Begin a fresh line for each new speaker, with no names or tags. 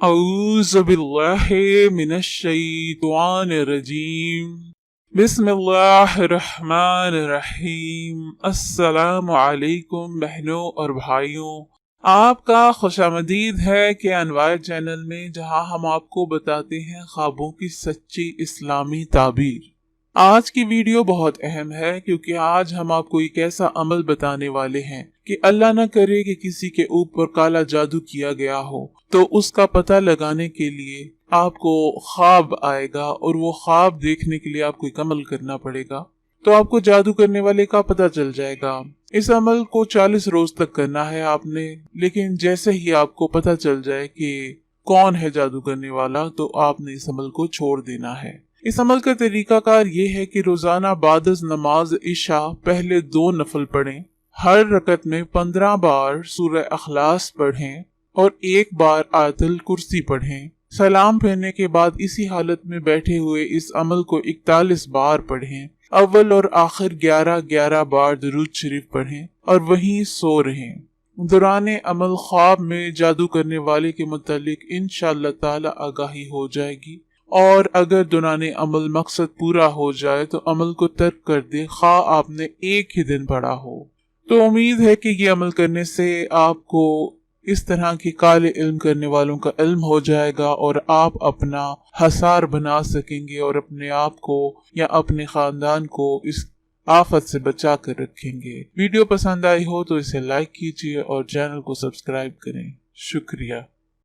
أعوذ بالله من الشيطان الرجيم بسم اللہ الرحمن الرحیم۔ السلام علیکم بہنوں اور بھائیوں، آپ کا خوش آمدید ہے کہ انوار چینل میں، جہاں ہم آپ کو بتاتے ہیں خوابوں کی سچی اسلامی تعبیر۔ آج کی ویڈیو بہت اہم ہے کیونکہ آج ہم آپ کو ایک ایسا عمل بتانے والے ہیں کہ اللہ نہ کرے کہ کسی کے اوپر کالا جادو کیا گیا ہو تو اس کا پتہ لگانے کے لیے آپ کو خواب آئے گا، اور وہ خواب دیکھنے کے لیے آپ کو ایک عمل کرنا پڑے گا، تو آپ کو جادو کرنے والے کا پتہ چل جائے گا۔ اس عمل کو 40 روز تک کرنا ہے آپ نے، لیکن جیسے ہی آپ کو پتہ چل جائے کہ کون ہے جادو کرنے والا تو آپ نے اس عمل کو چھوڑ دینا ہے۔ اس عمل کا طریقہ کار یہ ہے کہ روزانہ بعد از نماز عشاء پہلے 2 نفل پڑھیں، ہر رکعت میں 15 بار سورہ اخلاص پڑھیں اور 1 بار آیت الکرسی پڑھیں۔ سلام پھیرنے کے بعد اسی حالت میں بیٹھے ہوئے اس عمل کو 41 بار پڑھیں۔ اول اور آخر 11 بار درود شریف پڑھیں اور وہیں سو رہیں۔ دوران عمل خواب میں جادو کرنے والے کے متعلق انشاءاللہ تعالی آگاہی ہو جائے گی، اور اگر دوران عمل مقصد پورا ہو جائے تو عمل کو ترک کر دے، خواہ آپ نے ایک ہی دن پڑھا ہو۔ تو امید ہے کہ یہ عمل کرنے سے آپ کو اس طرح کے کالے علم کرنے والوں کا علم ہو جائے گا، اور آپ اپنا حصار بنا سکیں گے اور اپنے آپ کو یا اپنے خاندان کو اس آفت سے بچا کر رکھیں گے۔ ویڈیو پسند آئی ہو تو اسے لائک کیجیے اور چینل کو سبسکرائب کریں۔ شکریہ۔